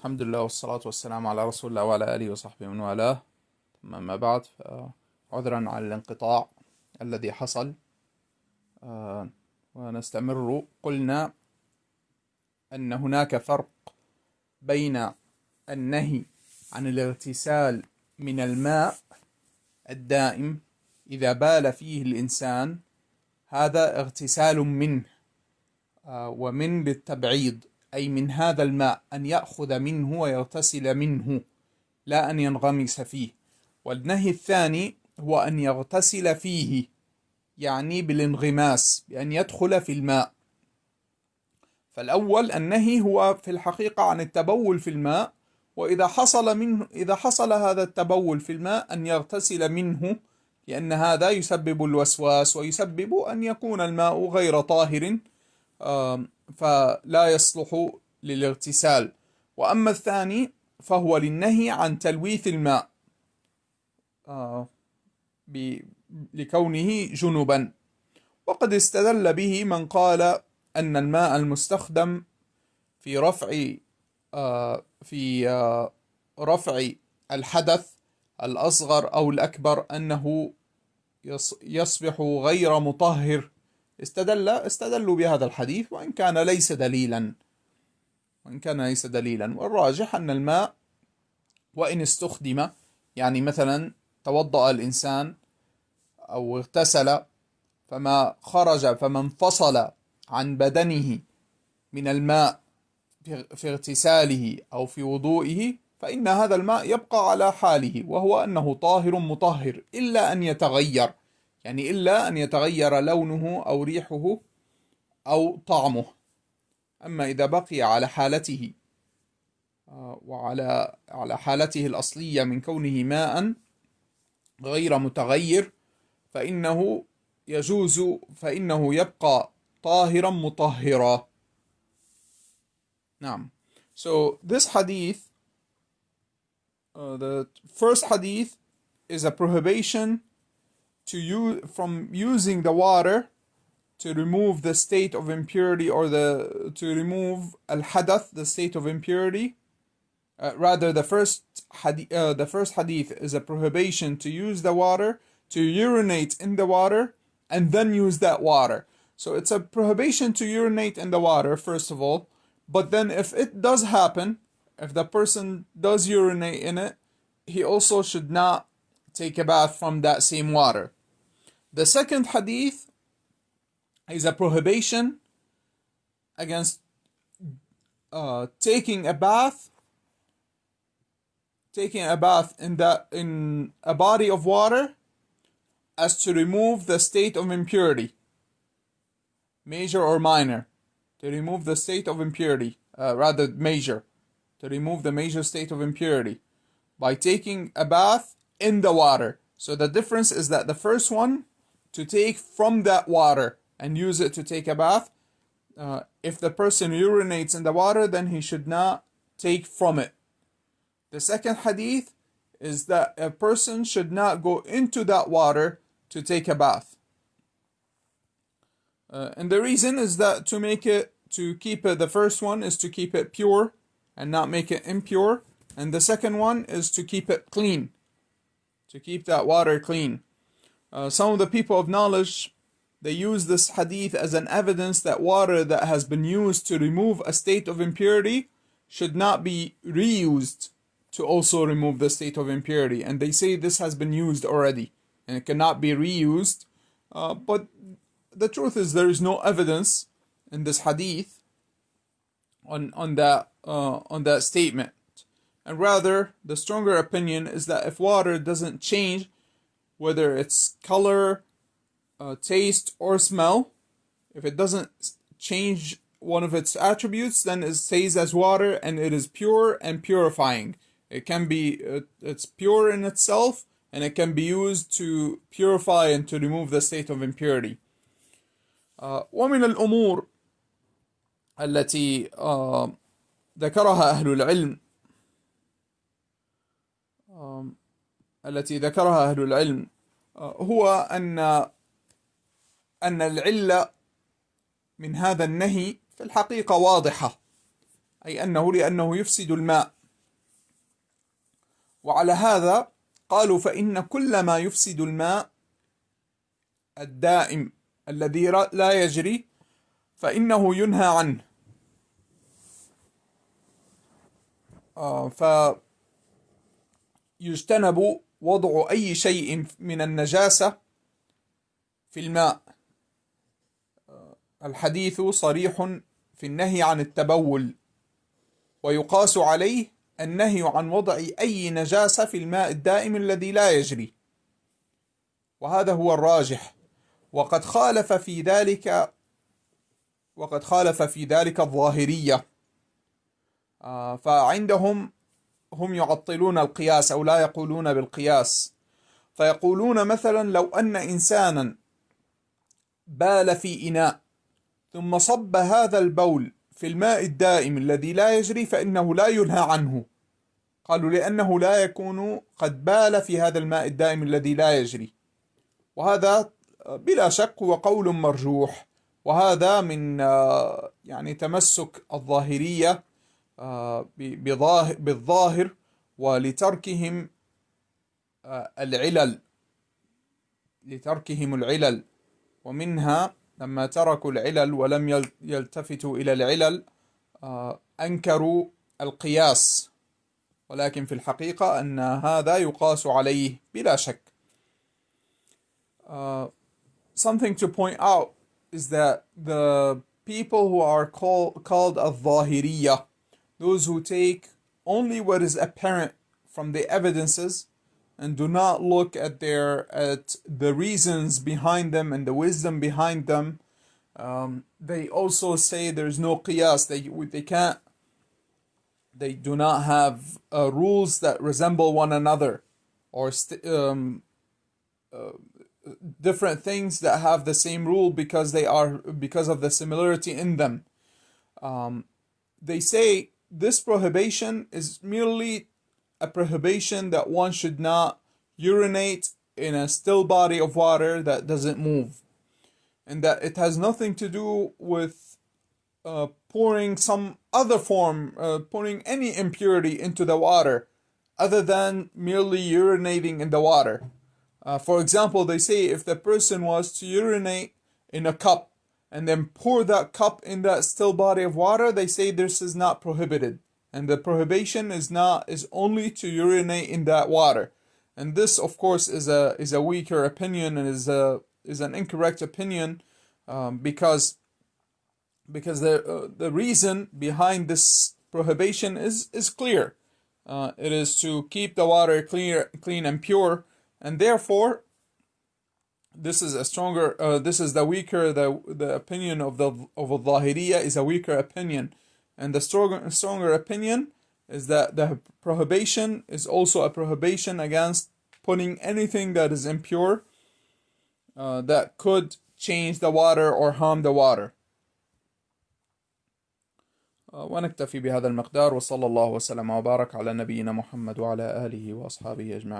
الحمد لله والصلاة والسلام على رسول الله وعلى آله وصحبه ومن والاه. ثم أما بعد، عذرا على الانقطاع الذي حصل. ونستمر. قلنا أن هناك فرق بين النهي عن الاغتسال من الماء الدائم إذا بال فيه الإنسان، هذا اغتسال منه، ومن بالتبعيض، أي من هذا الماء أن يأخذ منه ويغتسل منه، لا أن ينغمس فيه. والنهي الثاني هو أن يغتسل فيه، يعني بالانغماس، بأن يدخل في الماء. فالأول النهي هو في الحقيقة عن التبول في الماء، وإذا حصل هذا التبول في الماء أن يغتسل منه، لأن هذا يسبب الوسواس ويسبب أن يكون الماء غير طاهر، فلا يصلح للاغتسال. وأما الثاني فهو للنهي عن تلويث الماء لكونه جنبا. وقد استدل به من قال أن الماء المستخدم في رفع الحدث الأصغر أو الأكبر أنه يصبح غير مطهر. استدلوا بهذا الحديث، وإن كان ليس دليلا. والراجح أن الماء وإن استخدم، يعني مثلا توضأ الإنسان أو اغتسل فما انفصل عن بدنه من الماء في اغتساله أو في وضوئه، فإن هذا الماء يبقى على حاله، وهو أنه طاهر مطهر، إلا أن يتغير، يعني إلا أن يتغير لونه أو ريحه أو طعمه. أما إذا بقي على حالته وعلى حالته الأصلية من كونه ماء غير متغير، فإنه يبقى طاهرا مطهرا. نعم. So this hadith, the first hadith, is a prohibition from using the water to remove the state of impurity, or to remove al-hadath, the state of impurity. Rather, the first hadith is a prohibition to use the water, to urinate in the water, and then use that water. So it's a prohibition to urinate in the water, first of all. But then if it does happen, if the person does urinate in it, he also should not take a bath from that same water. The second hadith is a prohibition against taking a bath in a body of water as to remove the state of impurity, major or minor, to remove the state of impurity, major, to remove the major state of impurity by taking a bath in the water. So the difference is that the first one, to take from that water and use it to take a bath. If the person urinates in the water, then he should not take from it. The second hadith is that a person should not go into that water to take a bath. And the reason is that the first one is to keep it pure and not make it impure. And the second one is to keep it clean, to keep that water clean. Some of the people of knowledge, they use this hadith as an evidence that water that has been used to remove a state of impurity should not be reused to also remove the state of impurity. And they say this has been used already and it cannot be reused. But the truth is there is no evidence in this hadith on that statement. And rather, the stronger opinion is that if water doesn't change, whether it's color, taste, or smell, if it doesn't change one of its attributes, then it stays as water and it is pure and purifying. It's pure in itself, and it can be used to purify and to remove the state of impurity. ومن الأمور التي ذكرها أهل العلم هو أن العلة من هذا النهي في الحقيقة واضحة، أي لأنه يفسد الماء. وعلى هذا قالوا فإن كل ما يفسد الماء الدائم الذي لا يجري فإنه ينهى عنه. فيجتنب وضع أي شيء من النجاسة في الماء. الحديث صريح في النهي عن التبول، ويقاس عليه النهي عن وضع أي نجاسة في الماء الدائم الذي لا يجري، وهذا هو الراجح. وقد خالف في ذلك الظاهرية، فعندهم هم يعطلون القياس أو لا يقولون بالقياس، فيقولون مثلا لو أن إنسانا بال في إناء ثم صب هذا البول في الماء الدائم الذي لا يجري فإنه لا ينهى عنه. قالوا لأنه لا يكون قد بال في هذا الماء الدائم الذي لا يجري، وهذا بلا شك هو قول مرجوح، وهذا من يعني تمسك الظاهرية بالظاهر ولتركهم العلل، ومنها لما تركوا العلل ولم يلتفتوا إلى العلل أنكروا القياس، ولكن في الحقيقة أن هذا يقاس عليه بلا شك. Something to point out is that the people who are called al-Zahiriyah, those who take only what is apparent from the evidences and do not look at the reasons behind them and the wisdom behind them, they also say there's no qiyas. They do not have rules that resemble one another, or different things that have the same rule because of the similarity in them. They say this prohibition is merely a prohibition that one should not urinate in a still body of water that doesn't move, and that it has nothing to do with pouring some other form, pouring any impurity into the water other than merely urinating in the water. For example, they say if the person was to urinate in a cup and then pour that cup in that still body of water, they say this is not prohibited, and the prohibition is only to urinate in that water. And this, of course, is a weaker opinion, and is an incorrect opinion, because the reason behind this prohibition is clear. It is to keep the water clean and pure, and therefore this is the weaker, the opinion of al-Zahiriyah is a weaker opinion, and the stronger opinion is that the prohibition is also a prohibition against putting anything that is impure that could change the water or harm the water. ونكتفي بهذا المقدار، وصلى الله وسلم وبارك على نبينا محمد وعلى آله وأصحابه أجمعين.